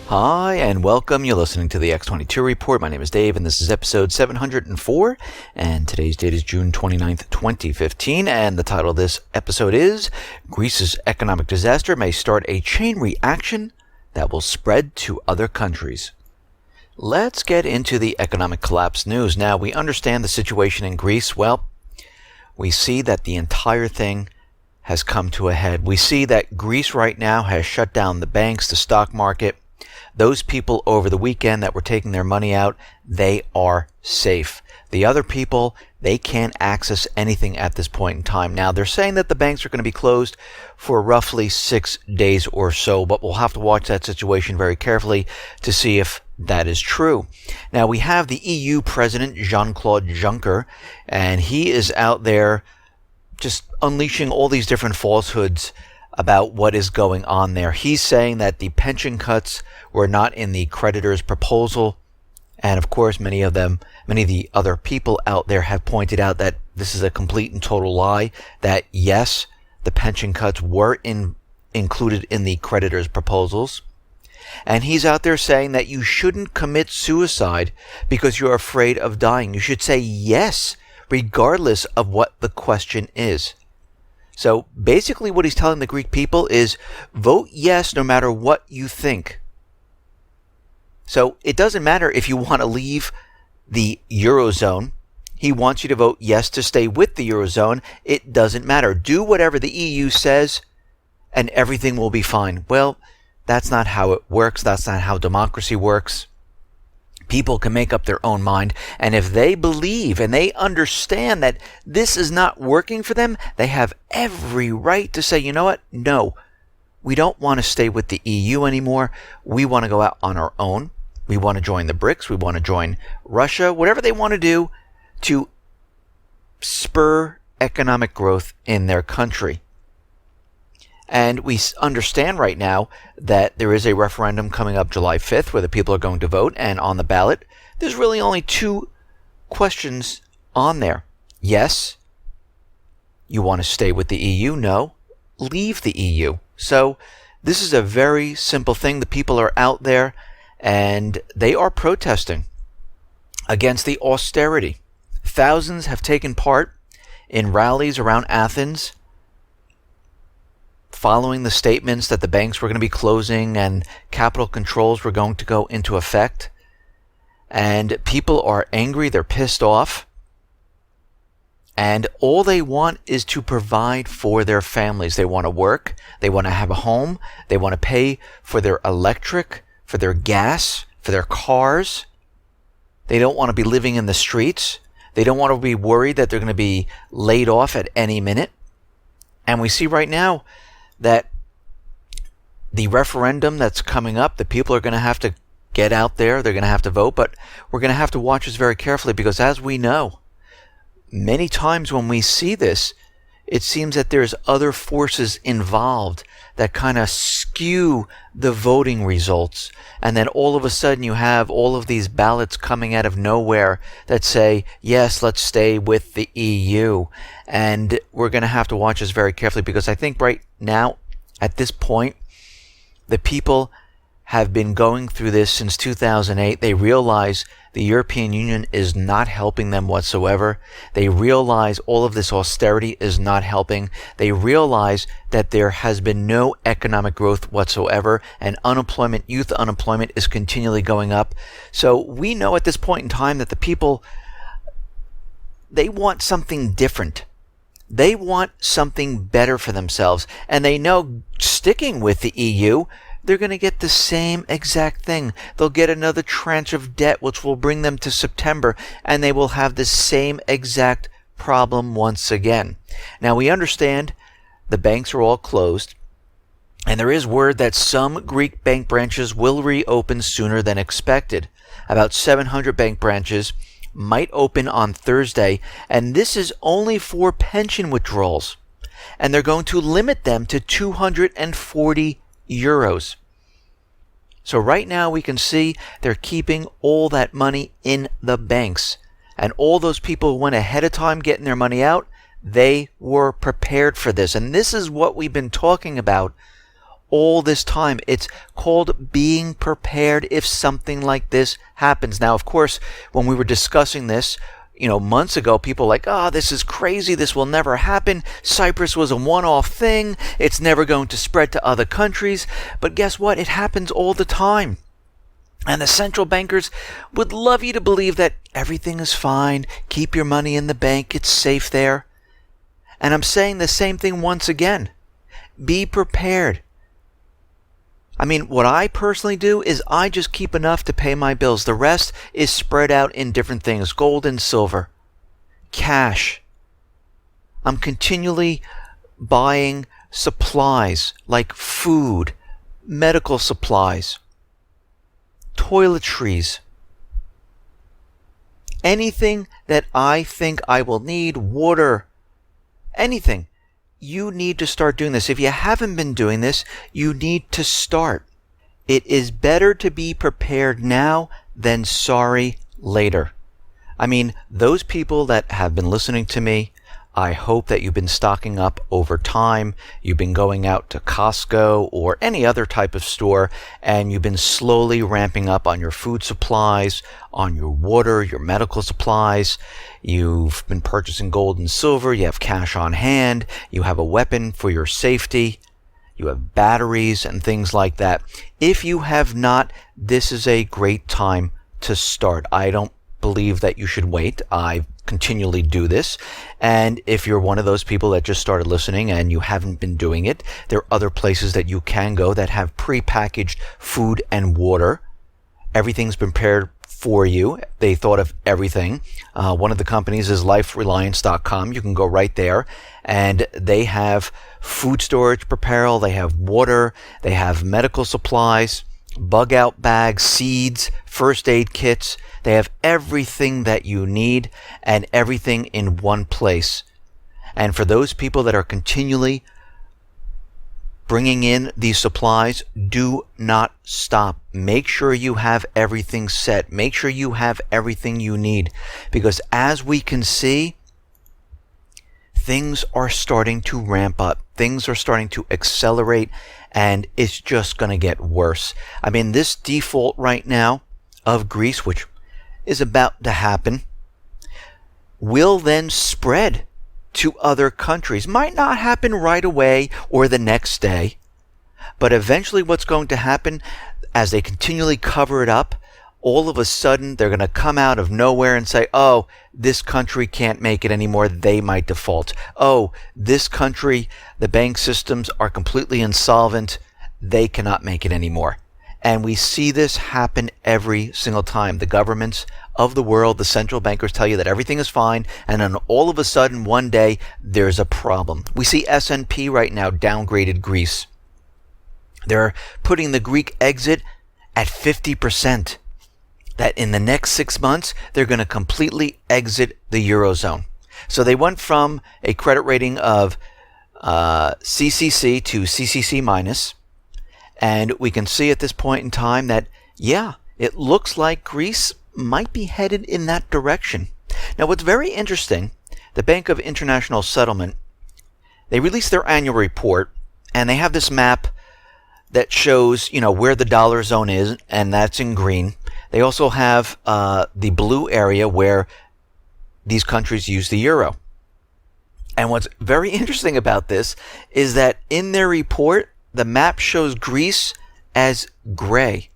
Hi, and welcome. You're listening to the X22 Report. My name is Dave, and this is episode 704, and today's date is June 29th, 2015, and the title of this episode is Greece's Economic Disaster May Start a Chain Reaction That Will Spread to Other Countries. Let's get into the economic collapse news. Now, we understand the situation in Greece. Well, we see that the entire thing has come to a head. We see that Greece right now has shut down the banks, the stock market. Those people over the weekend that were taking their money out, they are safe. The other people, they can't access anything at this point in time. Now, they're saying that the banks are going to be closed for roughly 6 days or so, but we'll have to watch that situation very carefully to see if that is true. Now, we have the EU President, Jean-Claude Juncker, and he is out there just unleashing all these different falsehoods about what is going on there. He's saying that the pension cuts were not in the creditors' proposal. And of course, many of the other people out there have pointed out that this is a complete and total lie, that yes, the pension cuts were included in the creditors' proposals. And he's out there saying that you shouldn't commit suicide because you're afraid of dying. You should say yes, regardless of what the question is. So basically what he's telling the Greek people is vote yes no matter what you think. So it doesn't matter if you want to leave the Eurozone. He wants you to vote yes to stay with the Eurozone. It doesn't matter. Do whatever the EU says and everything will be fine. Well, that's not how it works. That's not how democracy works. People can make up their own mind, and if they believe and they understand that this is not working for them, they have every right to say, you know what? No, we don't want to stay with the EU anymore. We want to go out on our own. We want to join the BRICS. We want to join Russia, whatever they want to do to spur economic growth in their country. And we understand right now that there is a referendum coming up July 5th where the people are going to vote. And on the ballot, there's really only two questions on there. Yes, you want to stay with the EU? No, leave the EU. So this is a very simple thing. The people are out there and they are protesting against the austerity. Thousands have taken part in rallies around Athens following the statements that the banks were going to be closing and capital controls were going to go into effect. And people are angry, they're pissed off. And all they want is to provide for their families. They want to work, they want to have a home, they want to pay for their electric, for their gas, for their cars. They don't want to be living in the streets. They don't want to be worried that they're going to be laid off at any minute. And we see right now that the referendum that's coming up, the people are going to have to get out there, they're going to have to vote, but we're going to have to watch this very carefully because as we know, many times when we see this, it seems that there's other forces involved that kind of skew the voting results. And then all of a sudden you have all of these ballots coming out of nowhere that say, yes, let's stay with the EU. And we're going to have to watch this very carefully because I think right now, at this point, the people have been going through this since 2008. They realize the European Union is not helping them whatsoever. They realize all of this austerity is not helping. They realize that there has been no economic growth whatsoever, and unemployment, youth unemployment, is continually going up. So we know at this point in time that the people, they want something different. They want something better for themselves, and they know sticking with the EU, they're going to get the same exact thing. They'll get another tranche of debt, which will bring them to September, and they will have the same exact problem once again. Now, we understand the banks are all closed, and there is word that some Greek bank branches will reopen sooner than expected. About 700 bank branches might open on Thursday, and this is only for pension withdrawals, and they're going to limit them to 240 euros. So right now we can see they're keeping all that money in the banks. And all those people who went ahead of time getting their money out, they were prepared for this. And this is what we've been talking about all this time. It's called being prepared if something like this happens. Now, of course, when we were discussing this, months ago, people were like, this is crazy. This will never happen. Cyprus was a one-off thing. It's never going to spread to other countries. But guess what? It happens all the time. And the central bankers would love you to believe that everything is fine. Keep your money in the bank. It's safe there. And I'm saying the same thing once again. Be prepared. I mean, what I personally do is I just keep enough to pay my bills. The rest is spread out in different things. Gold and silver. Cash. I'm continually buying supplies like food, medical supplies, toiletries. Anything that I think I will need, water, anything. You need to start doing this. If you haven't been doing this, you need to start. It is better to be prepared now than sorry later. I mean, those people that have been listening to me, I hope that you've been stocking up over time. You've been going out to Costco or any other type of store, and you've been slowly ramping up on your food supplies, on your water, your medical supplies. You've been purchasing gold and silver. You have cash on hand. You have a weapon for your safety. You have batteries and things like that. If you have not, this is a great time to start. I don't believe that you should wait. I continually do this. And if you're one of those people that just started listening and you haven't been doing it, there are other places that you can go that have pre-packaged food and water. Everything's been prepared for you. They thought of everything. One of the companies is lifereliance.com. You can go right there, and they have food storage apparel, they have water, they have medical supplies, bug out bags, seeds, first aid kits. They have everything that you need and everything in one place. And for those people that are continually bringing in these supplies, do not stop. Make sure you have everything set. Make sure you have everything you need. Because as we can see, things are starting to ramp up. Things are starting to accelerate, and it's just going to get worse. I mean, this default right now of Greece, which is about to happen, will then spread to other countries. Might not happen right away or the next day, but eventually what's going to happen as they continually cover it up, all of a sudden they're going to come out of nowhere and say, oh, this country can't make it anymore. They might default. Oh, this country, the bank systems are completely insolvent. They cannot make it anymore. And we see this happen every single time. The governments of the world, the central bankers tell you that everything is fine, and then all of a sudden, one day, there's a problem. We see S&P right now downgraded Greece. They're putting the Greek exit at 50%. That in the next 6 months, they're going to completely exit the Eurozone. So they went from a credit rating of CCC to CCC minus. And we can see at this point in time that, yeah, it looks like Greece might be headed in that direction. Now, what's very interesting, the Bank of International Settlement, they released their annual report, and they have this map that shows, where the dollar zone is, and that's in green. They also have the blue area where these countries use the euro. And what's very interesting about this is that in their report, the map shows Greece as gray.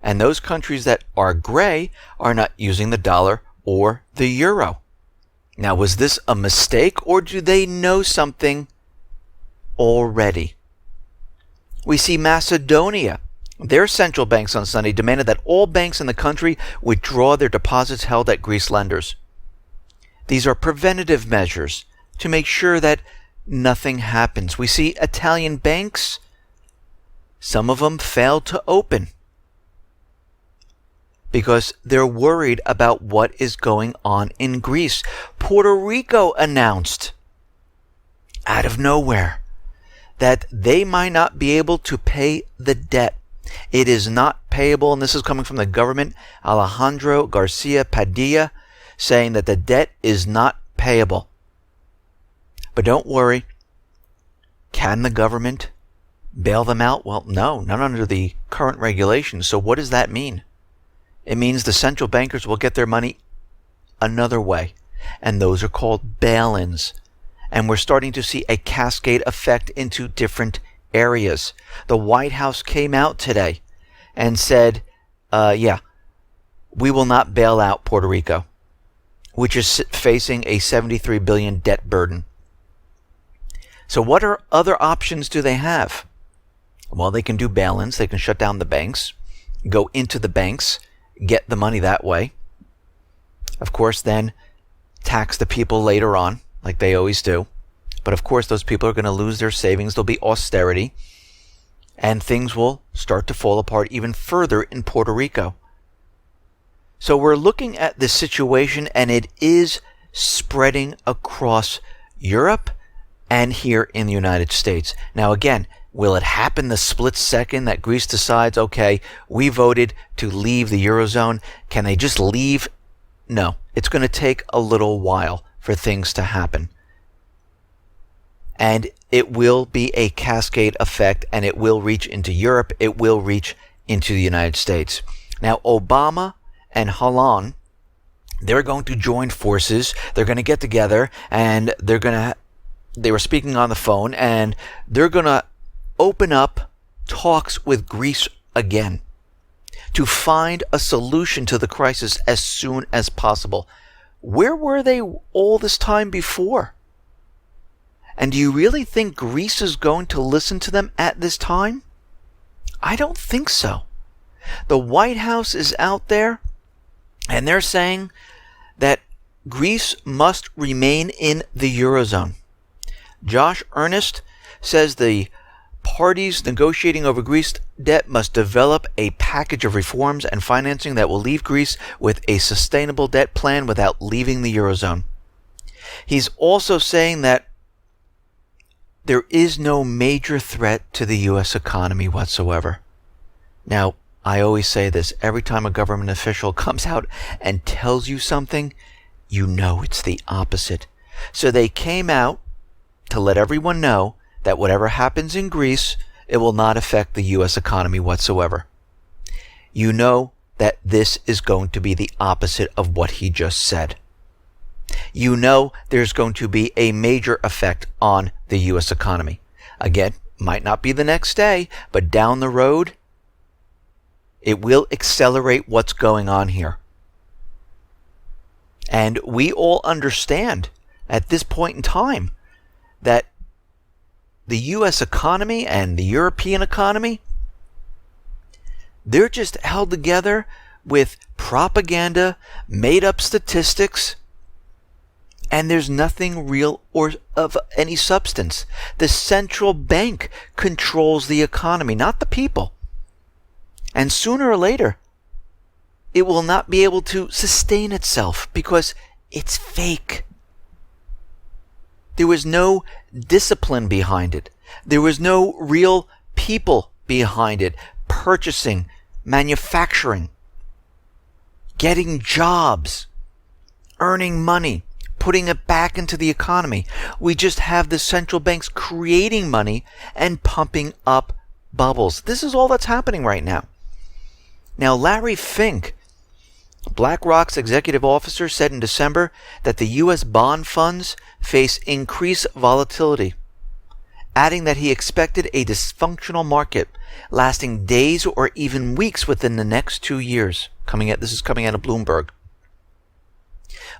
And those countries that are gray are not using the dollar or the euro. Now, was this a mistake, or do they know something already? We see Macedonia. Their central banks on Sunday demanded that all banks in the country withdraw their deposits held at Greece lenders. These are preventative measures to make sure that nothing happens. We see Italian banks, some of them failed to open because they're worried about what is going on in Greece. Puerto Rico announced out of nowhere that they might not be able to pay the debt. It is not payable, and this is coming from the government, Alejandro Garcia Padilla, saying that the debt is not payable. But don't worry. Can the government Bail them out? Well, no, not under the current regulations. So what does that mean? It means the central bankers will get their money another way, and those are called bail-ins. And we're starting to see a cascade effect into different areas. The White House came out today and said, we will not bail out Puerto Rico, which is facing a $73 billion debt burden. So what other options do they have? Well, they can do bail-ins. They can shut down the banks, go into the banks, get the money that way. Of course, then tax the people later on, like they always do. But of course, those people are going to lose their savings. There'll be austerity, and things will start to fall apart even further in Puerto Rico. So we're looking at this situation, and it is spreading across Europe and here in the United States. Now, again, will it happen the split second that Greece decides, okay, we voted to leave the Eurozone? Can they just leave? No, it's going to take a little while for things to happen. And it will be a cascade effect, and it will reach into Europe. It will reach into the United States. Now, Obama and Hollande, they're going to join forces. They're going to get together, and they were speaking on the phone, and they're going to open up talks with Greece again to find a solution to the crisis as soon as possible. Where were they all this time before? And do you really think Greece is going to listen to them at this time? I don't think so. The White House is out there, and they're saying that Greece must remain in the Eurozone. Josh Earnest says the parties negotiating over Greece debt must develop a package of reforms and financing that will leave Greece with a sustainable debt plan without leaving the Eurozone. He's also saying that there is no major threat to the U.S. economy whatsoever. Now, I always say this, every time a government official comes out and tells you something, you know it's the opposite. So they came out to let everyone know that whatever happens in Greece, it will not affect the U.S. economy whatsoever. You know that this is going to be the opposite of what he just said. You know there's going to be a major effect on the U.S. economy. Again, might not be the next day, but down the road, it will accelerate what's going on here. And we all understand at this point in time that the U.S. economy and the European economy, they're just held together with propaganda, made-up statistics, and there's nothing real or of any substance. The central bank controls the economy, not the people. And sooner or later, it will not be able to sustain itself because it's fake. There was no discipline behind it. There was no real people behind it. Purchasing, manufacturing, getting jobs, earning money, putting it back into the economy. We just have the central banks creating money and pumping up bubbles. This is all that's happening right now. Now, Larry Fink, BlackRock's executive officer, said in December that the U.S. bond funds face increased volatility, adding that he expected a dysfunctional market lasting days or even weeks within the next 2 years. This is coming out of Bloomberg.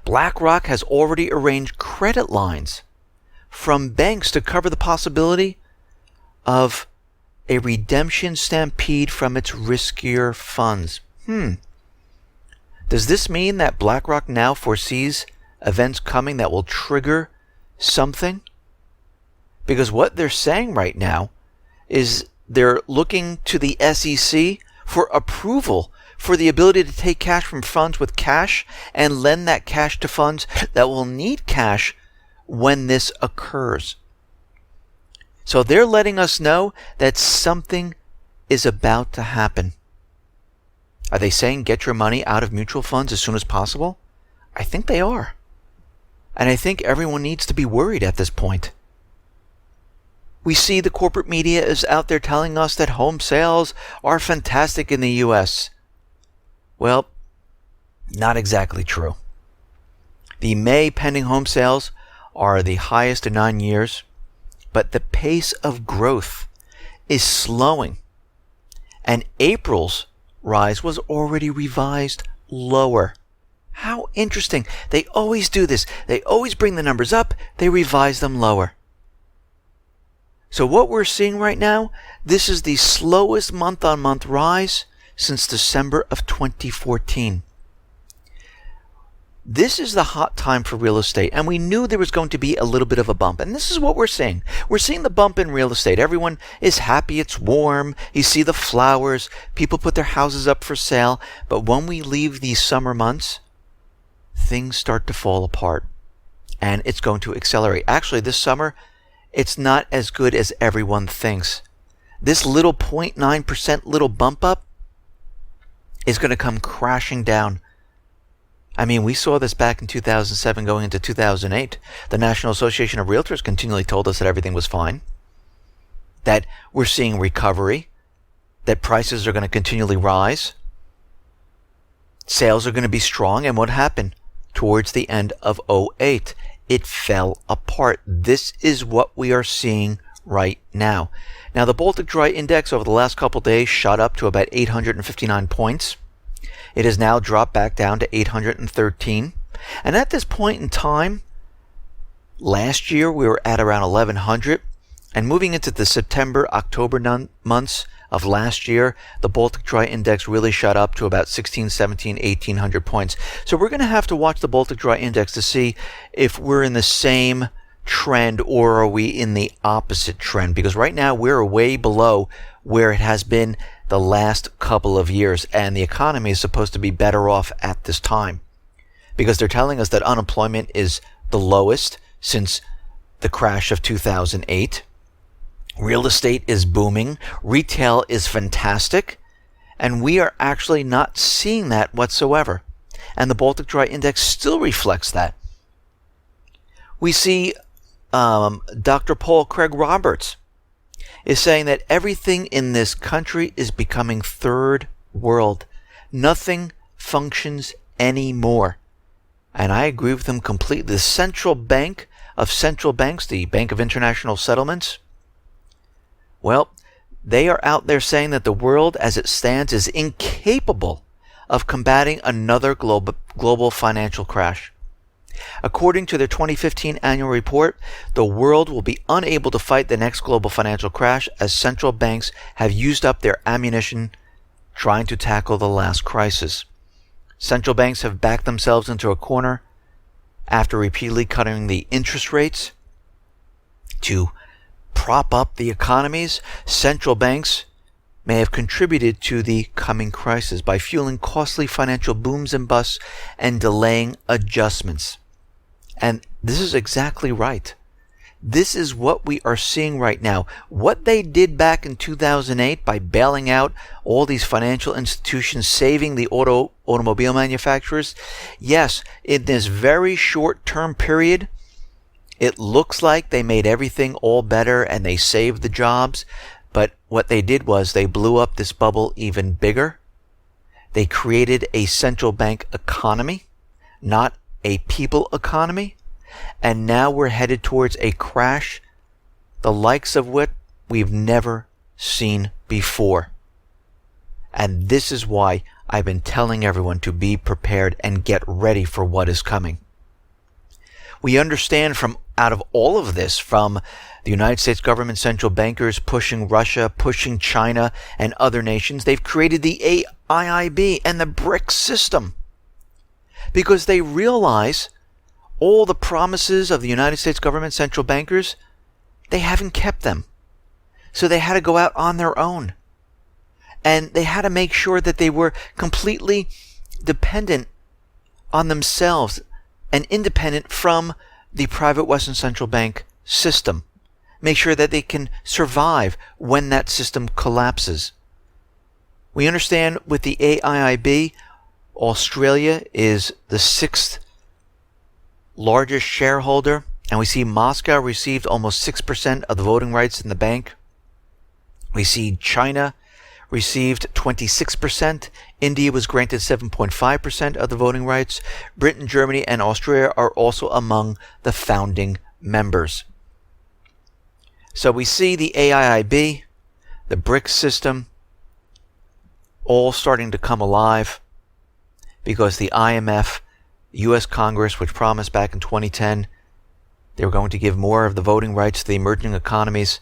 BlackRock has already arranged credit lines from banks to cover the possibility of a redemption stampede from its riskier funds. Does this mean that BlackRock now foresees events coming that will trigger something? Because what they're saying right now is they're looking to the SEC for approval for the ability to take cash from funds with cash and lend that cash to funds that will need cash when this occurs. So they're letting us know that something is about to happen. Are they saying get your money out of mutual funds as soon as possible? I think they are. And I think everyone needs to be worried at this point. We see the corporate media is out there telling us that home sales are fantastic in the U.S. Well, not exactly true. The May pending home sales are the highest in 9 years, but the pace of growth is slowing. And April's rise was already revised lower. How interesting. They always do this. They always bring the numbers up, they revise them lower. So what we're seeing right now, this is the slowest month-on-month rise since December of 2014. This is the hot time for real estate, and we knew there was going to be a little bit of a bump. And this is what we're seeing. We're seeing the bump in real estate. Everyone is happy, it's warm, you see the flowers, people put their houses up for sale. But when we leave these summer months, things start to fall apart, and it's going to accelerate. Actually, this summer, it's not as good as everyone thinks. This little 0.9% little bump up is going to come crashing down. I mean, we saw this back in 2007 going into 2008. The National Association of Realtors continually told us that everything was fine, that we're seeing recovery, that prices are going to continually rise, sales are going to be strong. And what happened? Towards the end of 2008, it fell apart. This is what we are seeing right now. Now, the Baltic Dry Index over the last couple of days shot up to about 859 points. It has now dropped back down to 813. And at this point in time, last year we were at around 1100. And moving into the September, October months of last year, the Baltic Dry Index really shot up to about 16, 17, 1800 points. So we're going to have to watch the Baltic Dry Index to see if we're in the same trend or are we in the opposite trend. Because right now we're way below where it has been the last couple of years, and the economy is supposed to be better off at this time because they're telling us that unemployment is the lowest since the crash of 2008. Real estate is booming, retail is fantastic, and we are actually not seeing that whatsoever. And the Baltic Dry Index still reflects that. We see Dr. Paul Craig Roberts is saying that everything in this country is becoming third world. Nothing functions anymore. And I agree with him completely. The central bank of central banks, the Bank of International Settlements, well, they are out there saying that the world as it stands is incapable of combating another global financial crash. According to their 2015 annual report, the world will be unable to fight the next global financial crash as central banks have used up their ammunition trying to tackle the last crisis. Central banks have backed themselves into a corner after repeatedly cutting the interest rates to prop up the economies. Central banks may have contributed to the coming crisis by fueling costly financial booms and busts and delaying adjustments. And this is exactly right. This is what we are seeing right now. What they did back in 2008 by bailing out all these financial institutions, saving the automobile manufacturers, yes, in this very short-term period, it looks like they made everything all better and they saved the jobs. But what they did was they blew up this bubble even bigger. They created a central bank economy, not a people economy. And now we're headed towards a crash, the likes of what we've never seen before. And this is why I've been telling everyone to be prepared and get ready for what is coming. We understand from out of all of this, from the United States government, central bankers pushing Russia, pushing China and other nations, they've created the AIIB and the BRICS system because they realize all the promises of the United States government, central bankers, they haven't kept them. So they had to go out on their own. And they had to make sure that they were completely dependent on themselves and independent from the private Western central bank system. Make sure that they can survive when that system collapses. We understand with the AIIB, Australia is the 6th largest shareholder And we see Moscow received almost 6% of the voting rights in the bank. We see China received 26%. India was granted 7.5% of the voting rights. Britain, Germany, and Australia are also among the founding members. So we see the AIIB, the BRICS system, all starting to come alive because the IMF, U.S. Congress, which promised back in 2010 they were going to give more of the voting rights to the emerging economies,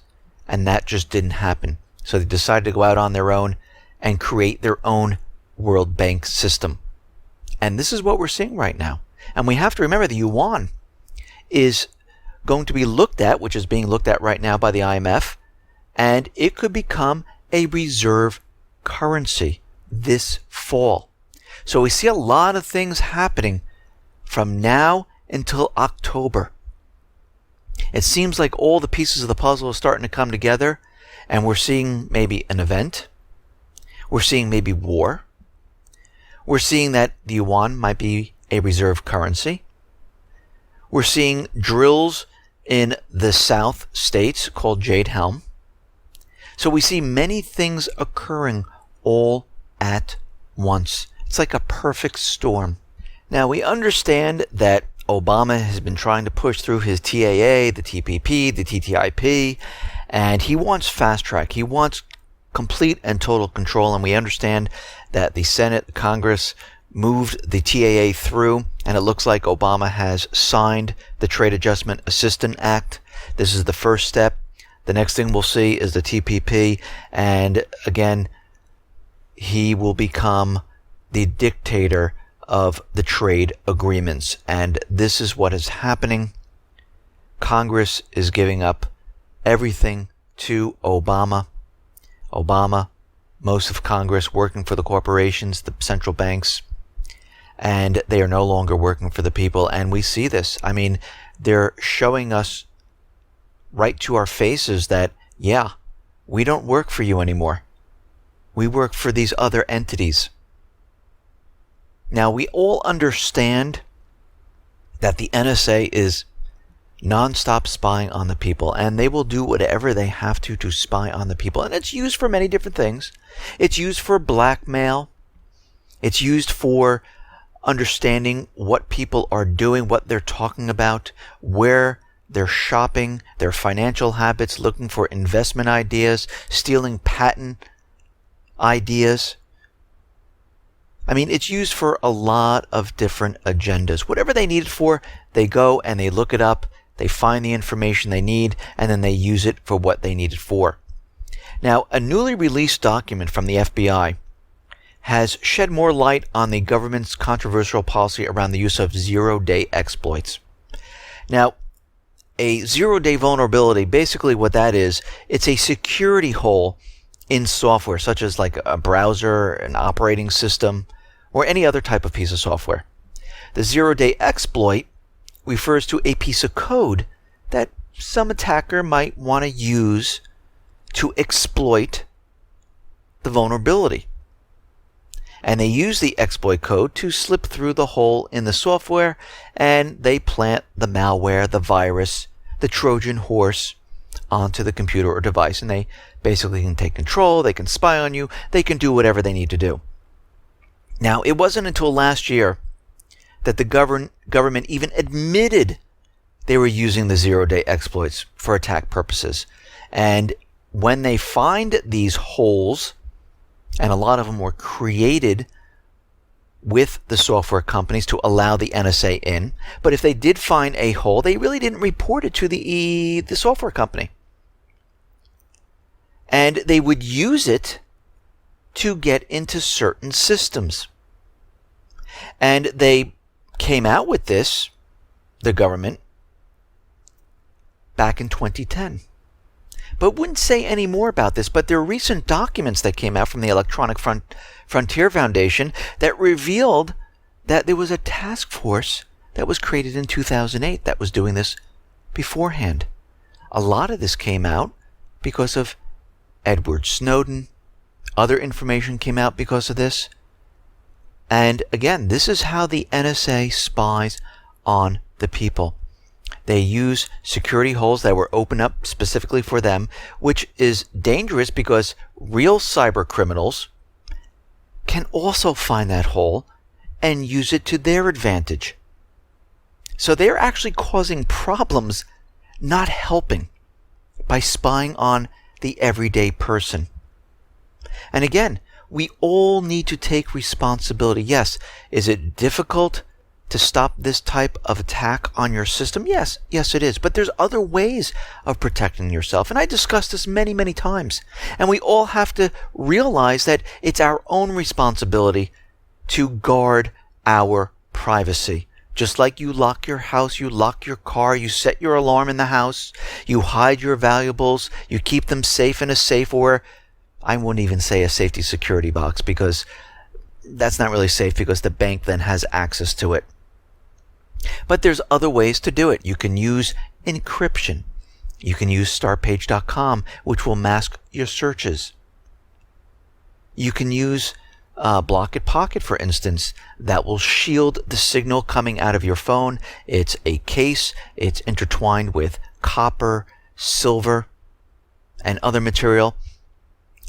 and that just didn't happen. So they decided to go out on their own and create their own World Bank system. And this is what we're seeing right now. And we have to remember the yuan is going to be looked at, which is being looked at right now by the IMF, and it could become a reserve currency this fall. So we see a lot of things happening from now until October. It seems like all the pieces of the puzzle are starting to come together, and we're seeing maybe an event. We're seeing maybe war. We're seeing that the yuan might be a reserve currency. We're seeing drills in the South states called Jade Helm. So we see many things occurring all at once. It's like a perfect storm. Now we understand that Obama has been trying to push through his TAA, the TPP, the TTIP, and he wants fast track. He wants complete and total control, and we understand that the Senate, the Congress moved the TAA through, and it looks like Obama has signed the Trade Adjustment Assistance Act. This is the first step. The next thing we'll see is the TPP, and again, he will become the dictator of the trade agreements. And this is what is happening. Congress is giving up everything to Obama. Most of Congress working for the corporations, the central banks, and they are no longer working for the people. And we see this. I mean, they're showing us right to our faces that, yeah, we don't work for you anymore. We work for these other entities. Now, we all understand that the NSA is nonstop spying on the people, and they will do whatever they have to spy on the people. And it's used for many different things. It's used for blackmail. It's used for understanding what people are doing, what they're talking about, where they're shopping, their financial habits, looking for investment ideas, stealing patent ideas. I mean, it's used for a lot of different agendas. Whatever they need it for, they go and they look it up, they find the information they need, and then they use it for what they need it for. Now, a newly released document from the FBI has shed more light on the government's controversial policy around the use of zero-day exploits. Now, a zero-day vulnerability, basically what that is, it's a security hole in software, such as like a browser, an operating system, or any other type of piece of software. The zero-day exploit refers to a piece of code that some attacker might want to use to exploit the vulnerability. And they use the exploit code to slip through the hole in the software, and they plant the malware, the virus, the Trojan horse onto the computer or device, and they basically can take control, they can spy on you, they can do whatever they need to do. Now, it wasn't until last year that the government even admitted they were using the zero-day exploits for attack purposes. And when they find these holes, and a lot of them were created with the software companies to allow the NSA in, but if they did find a hole, they really didn't report it to the software company. And they would use it to get into certain systems. And they came out with this, the government, back in 2010. But wouldn't say any more about this. But there are recent documents that came out from the Electronic Frontier Foundation that revealed that there was a task force that was created in 2008 that was doing this beforehand. A lot of this came out because of Edward Snowden. Other information came out because of this. And again, this is how the NSA spies on the people. They use security holes that were opened up specifically for them, which is dangerous because real cyber criminals can also find that hole and use it to their advantage. So they're actually causing problems, not helping, by spying on the everyday person. And again, we all need to take responsibility. Yes, is it difficult to stop this type of attack on your system? Yes, it is. But there's other ways of protecting yourself. And I discussed this many, many times. And we all have to realize that it's our own responsibility to guard our privacy. Just like you lock your house, you lock your car, you set your alarm in the house, you hide your valuables, you keep them safe in a safe, or I wouldn't even say a safety security box, because that's not really safe because the bank then has access to it. But there's other ways to do it. You can use encryption. You can use startpage.com, which will mask your searches. You can use Block Pocket, for instance, that will shield the signal coming out of your phone. It's a case. It's intertwined with copper, silver, and other material.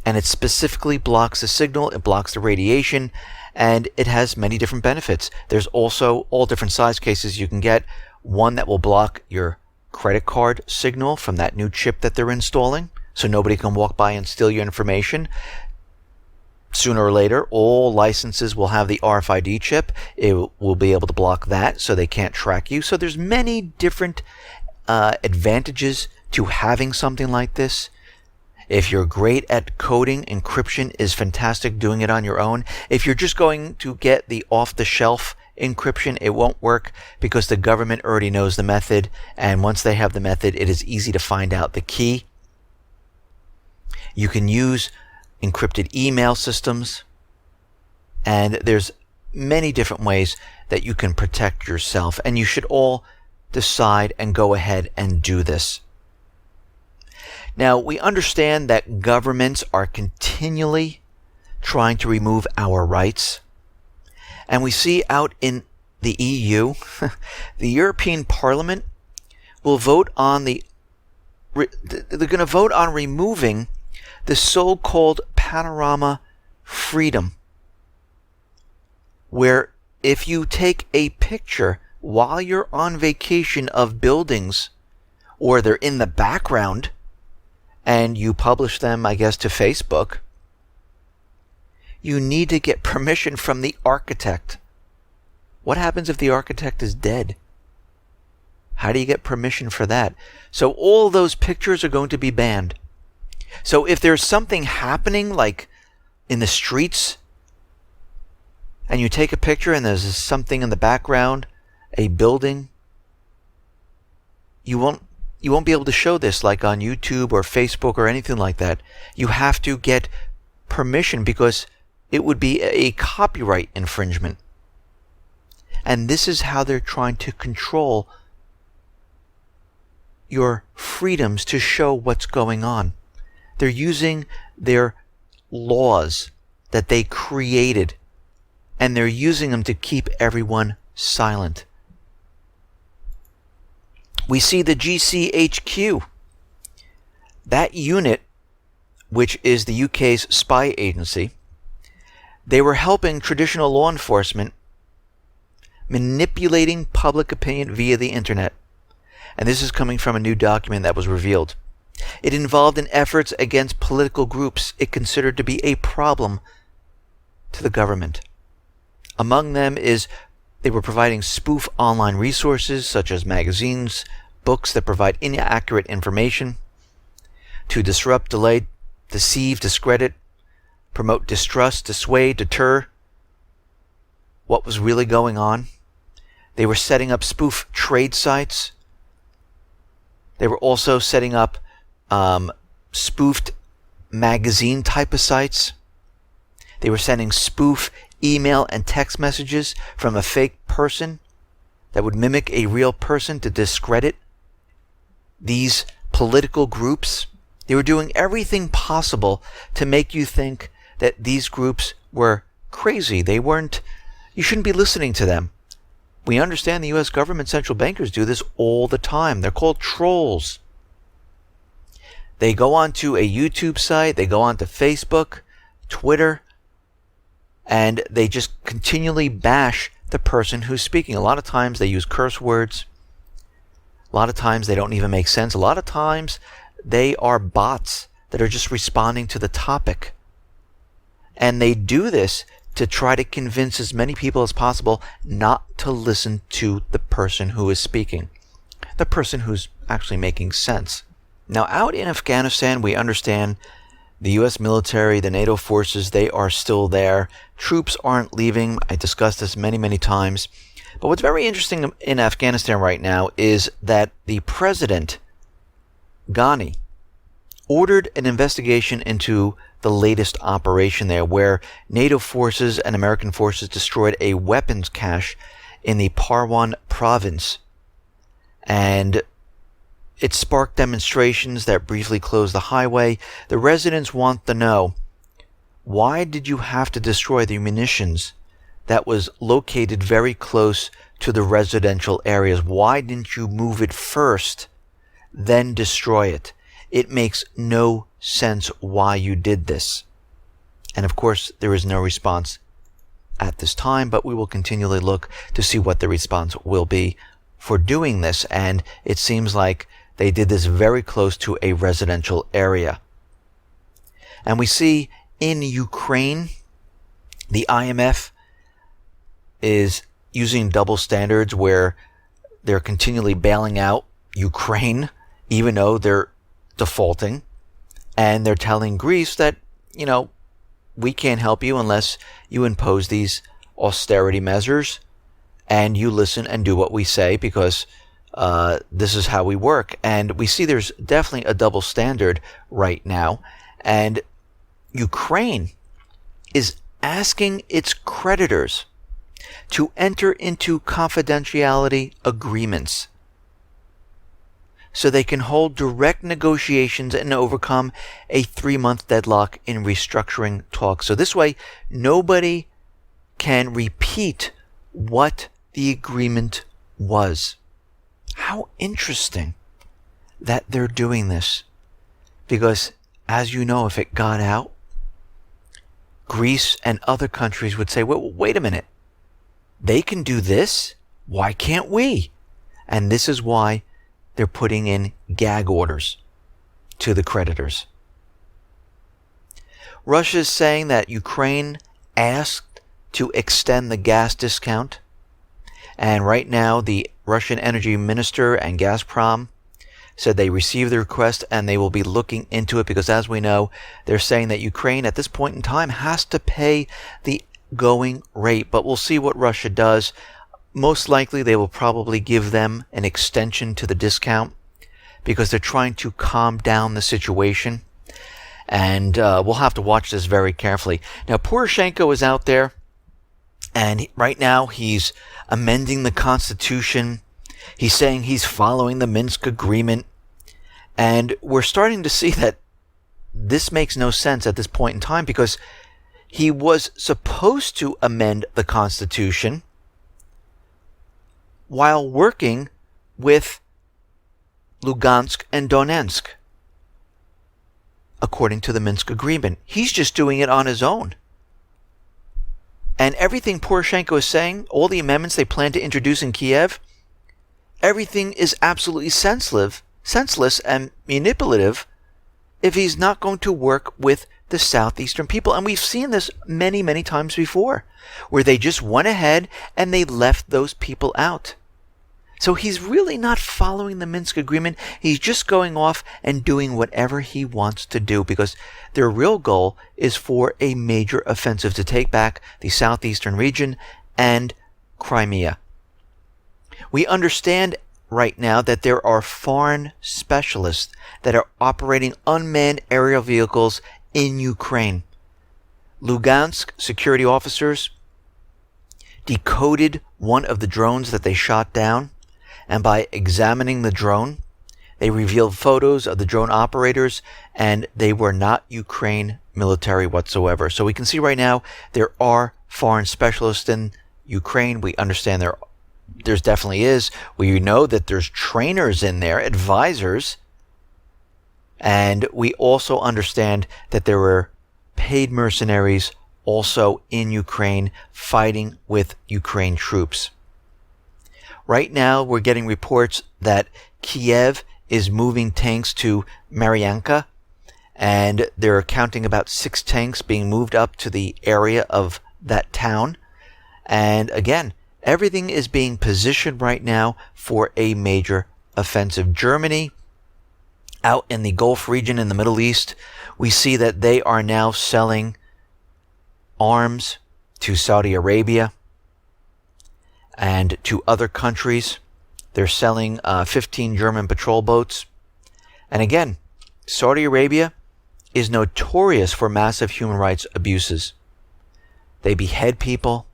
And it specifically blocks the signal. It blocks the radiation. And it has many different benefits. There's also all different size cases you can get. One that will block your credit card signal from that new chip that they're installing, so nobody can walk by and steal your information. Sooner or later, all licenses will have the RFID chip. It will be able to block that so they can't track you. So there's many different advantages to having something like this. If you're great at coding, encryption is fantastic doing it on your own. If you're just going to get the off-the-shelf encryption, it won't work because the government already knows the method. And once they have the method, it is easy to find out the key. You can use encrypted email systems. And there's many different ways that you can protect yourself. And you should all decide and go ahead and do this. Now, we understand that governments are continually trying to remove our rights. And we see out in the EU, the European Parliament will vote on they're going to vote on removing the so-called panorama freedom, where if you take a picture while you're on vacation of buildings, or they're in the background, and you publish them, I guess, to Facebook, you need to get permission from the architect. What happens if the architect is dead? How do you get permission for that? So all those pictures are going to be banned. So if there's something happening, like in the streets, and you take a picture and there's something in the background, a building, you won't be able to show this like on YouTube or Facebook or anything like that. You have to get permission because it would be a copyright infringement. And this is how they're trying to control your freedoms to show what's going on. They're using their laws that they created, and they're using them to keep everyone silent. We see the GCHQ, that unit, which is the UK's spy agency. They were helping traditional law enforcement manipulating public opinion via the internet. And this is coming from a new document that was revealed. It involved in efforts against political groups it considered to be a problem to the government. Among them is they were providing spoof online resources such as magazines, books that provide inaccurate information to disrupt, delay, deceive, discredit, promote distrust, dissuade, deter what was really going on. They were setting up spoof trade sites. They were also setting up spoofed magazine type of sites. They were sending spoof email and text messages from a fake person that would mimic a real person to discredit these political groups. They were doing everything possible to make you think that these groups were crazy. You shouldn't be listening to them. We understand the U.S. government central bankers do this all the time. They're called trolls. They go onto a YouTube site, they go onto Facebook, Twitter, and they just continually bash the person who's speaking. A lot of times they use curse words. A lot of times they don't even make sense. A lot of times they are bots that are just responding to the topic. And they do this to try to convince as many people as possible not to listen to the person who is speaking, the person who's actually making sense. Now, out in Afghanistan, we understand the U.S. military, the NATO forces, they are still there. Troops aren't leaving. I discussed this many, many times. But what's very interesting in Afghanistan right now is that the president, Ghani, ordered an investigation into the latest operation there, where NATO forces and American forces destroyed a weapons cache in the Parwan province. And it sparked demonstrations that briefly closed the highway. The residents want to know, why did you have to destroy the munitions that was located very close to the residential areas? Why didn't you move it first, then destroy it? It makes no sense why you did this. And of course, there is no response at this time, but we will continually look to see what the response will be for doing this. And it seems like they did this very close to a residential area. And we see in Ukraine, the IMF is using double standards where they're continually bailing out Ukraine, even though they're defaulting. And they're telling Greece that, we can't help you unless you impose these austerity measures and you listen and do what we say, because this is how we work. And we see there's definitely a double standard right now. And Ukraine is asking its creditors to enter into confidentiality agreements so they can hold direct negotiations and overcome a 3-month deadlock in restructuring talks. So this way, nobody can repeat what the agreement was. How interesting that they're doing this. Because, as you know, if it got out, Greece and other countries would say, well, wait a minute. They can do this? Why can't we? And this is why they're putting in gag orders to the creditors. Russia is saying that Ukraine asked to extend the gas discount. And right now, the Russian energy minister and Gazprom said they received the request and they will be looking into it, because as we know, they're saying that Ukraine at this point in time has to pay the going rate. But we'll see what Russia does. Most likely they will probably give them an extension to the discount because they're trying to calm down the situation. And we'll have to watch this very carefully. Now, Poroshenko is out there, and right now he's amending the Constitution. He's saying he's following the Minsk Agreement. And we're starting to see that this makes no sense at this point in time, because he was supposed to amend the Constitution while working with Lugansk and Donetsk, according to the Minsk Agreement. He's just doing it on his own. And everything Poroshenko is saying, all the amendments they plan to introduce in Kiev, everything is absolutely senseless and manipulative if he's not going to work with the southeastern people. And we've seen this many, many times before, where they just went ahead and they left those people out. So he's really not following the Minsk Agreement. He's just going off and doing whatever he wants to do, because their real goal is for a major offensive to take back the southeastern region and Crimea. We understand right now that there are foreign specialists that are operating unmanned aerial vehicles in Ukraine. Lugansk security officers decoded one of the drones that they shot down, and by examining the drone, they revealed photos of the drone operators, and they were not Ukraine military whatsoever. So we can see right now there are foreign specialists in Ukraine. We understand they're There's definitely is. We know that there's trainers in there, advisors, and we also understand that there were paid mercenaries also in Ukraine fighting with Ukraine troops. Right now, we're getting reports that Kiev is moving tanks to Marianka, and they're counting about 6 tanks being moved up to the area of that town. And again, everything is being positioned right now for a major offensive. Germany, out in the Gulf region in the Middle East, we see that they are now selling arms to Saudi Arabia and to other countries. They're selling 15 German patrol boats. And again, Saudi Arabia is notorious for massive human rights abuses. They behead people.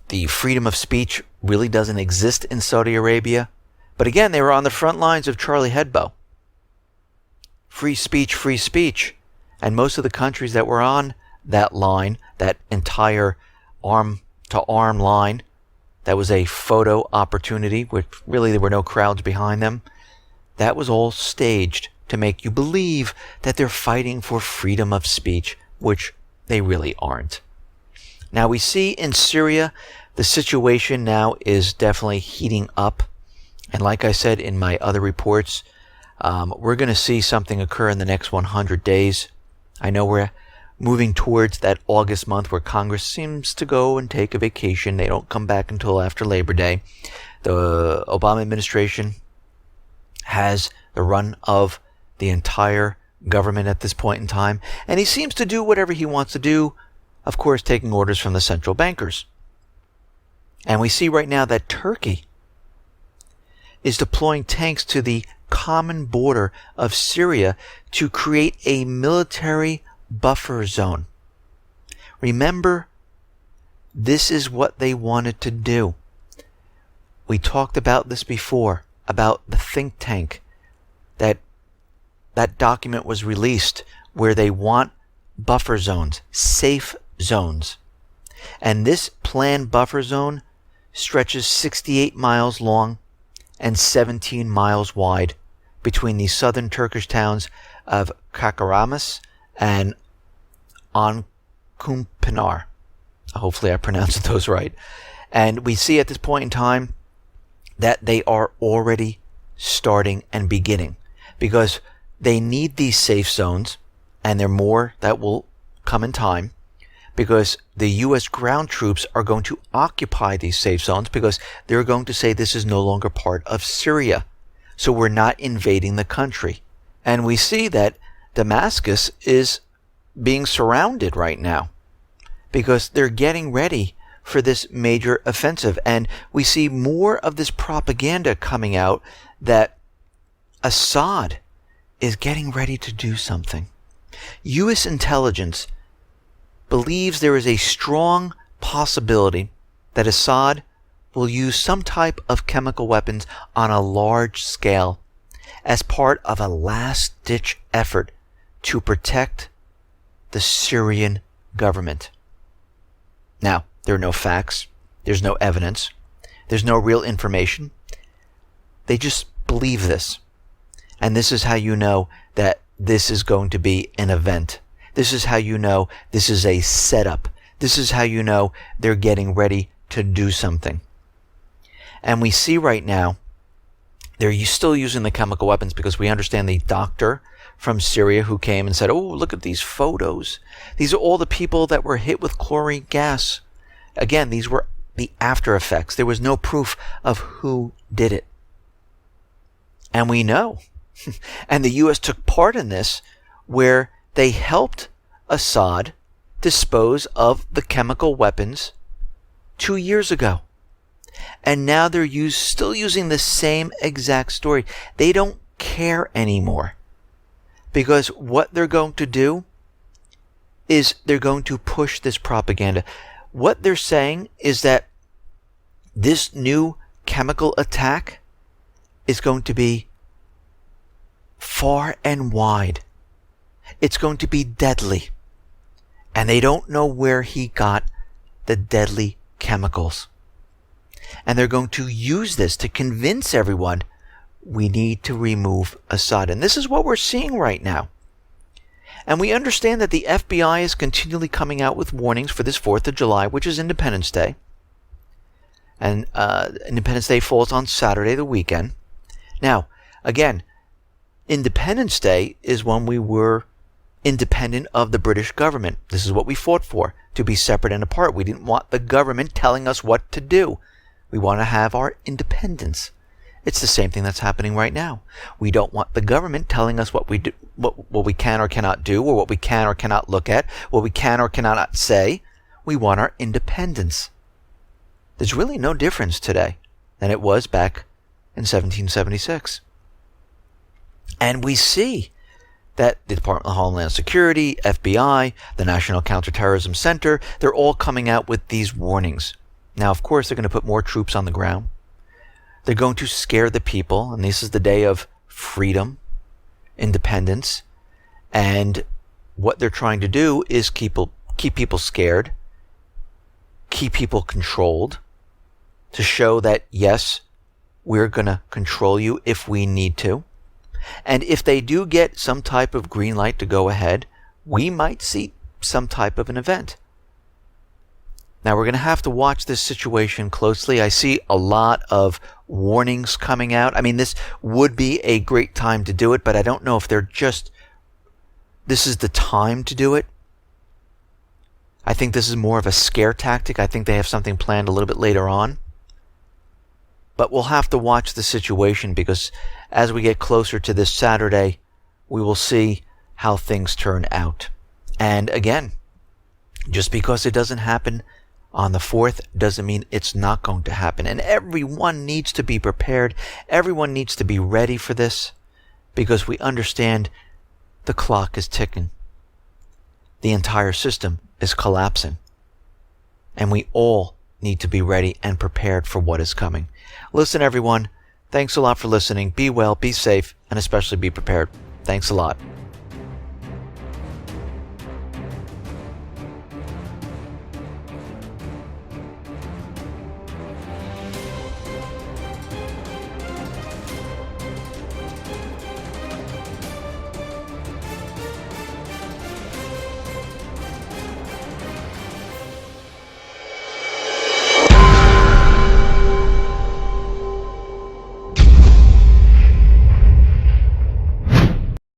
The freedom of speech really doesn't exist in Saudi Arabia. But again, they were on the front lines of Charlie Hebdo. Free speech, free speech. And most of the countries that were on that line, that entire arm-to-arm line, that was a photo opportunity, which really there were no crowds behind them. That was all staged to make you believe that they're fighting for freedom of speech, which they really aren't. Now we see in Syria, the situation now is definitely heating up. And like I said in my other reports, we're going to see something occur in the next 100 days. I know we're moving towards that August month where Congress seems to go and take a vacation. They don't come back until after Labor Day. The Obama administration has the run of the entire government at this point in time, and he seems to do whatever he wants to do, of course taking orders from the central bankers. And we see right now that Turkey is deploying tanks to the common border of Syria to create a military buffer zone. Remember, this is what they wanted to do. We talked about this before, about the think tank, that document was released where they want buffer zones, safe zones. And this planned buffer zone stretches 68 miles long and 17 miles wide between the southern Turkish towns of Kakaramas and Ankumpinar. Hopefully I pronounced those right. And we see at this point in time that they are already starting and beginning, because they need these safe zones, and there are more that will come in time, because the U.S. ground troops are going to occupy these safe zones because they're going to say this is no longer part of Syria. So we're not invading the country. And we see that Damascus is being surrounded right now because they're getting ready for this major offensive. And we see more of this propaganda coming out that Assad is getting ready to do something. U.S. intelligence believes there is a strong possibility that Assad will use some type of chemical weapons on a large scale as part of a last-ditch effort to protect the Syrian government. Now, there are no facts. There's no evidence. There's no real information. They just believe this. And this is how you know that this is going to be an event. This is how you know this is a setup. This is how you know they're getting ready to do something. And we see right now, they're still using the chemical weapons because we understand the doctor from Syria who came and said, oh, look at these photos. These are all the people that were hit with chlorine gas. Again, these were the after effects. There was no proof of who did it. And we know. And the U.S. took part in this, where they helped Assad dispose of the chemical weapons 2 years ago. And now they're still using the same exact story. They don't care anymore. Because what they're going to do is they're going to push this propaganda. What they're saying is that this new chemical attack is going to be far and wide. It's going to be deadly. And they don't know where he got the deadly chemicals. And they're going to use this to convince everyone we need to remove Assad. And this is what we're seeing right now. And we understand that the FBI is continually coming out with warnings for this 4th of July, which is Independence Day. And Independence Day falls on Saturday, the weekend. Now, again, Independence Day is when we were independent of the British government. This is what we fought for, to be separate and apart. We didn't want the government telling us what to do. We want to have our independence. It's the same thing that's happening right now. We don't want the government telling us what we do, what we can or cannot do, or what we can or cannot look at, what we can or cannot say. We want our independence. There's really no difference today than it was back in 1776. And we see that the Department of Homeland Security, FBI, the National Counterterrorism Center, they're all coming out with these warnings. Now, of course, they're going to put more troops on the ground. They're going to scare the people, and this is the day of freedom, independence, and what they're trying to do is keep people scared, keep people controlled, to show that, yes, we're going to control you if we need to. And if they do get some type of green light to go ahead, we might see some type of an event. Now, we're going to have to watch this situation closely. I see a lot of warnings coming out. I mean, this would be a great time to do it, but I don't know if this is the time to do it. I think this is more of a scare tactic. I think they have something planned a little bit later on. But we'll have to watch the situation, because as we get closer to this Saturday, we will see how things turn out. And again, just because it doesn't happen on the 4th doesn't mean it's not going to happen. And everyone needs to be prepared. Everyone needs to be ready for this, because we understand the clock is ticking. The entire system is collapsing. And we all need to be ready and prepared for what is coming. Listen, everyone, thanks a lot for listening. Be well, be safe, and especially be prepared. Thanks a lot.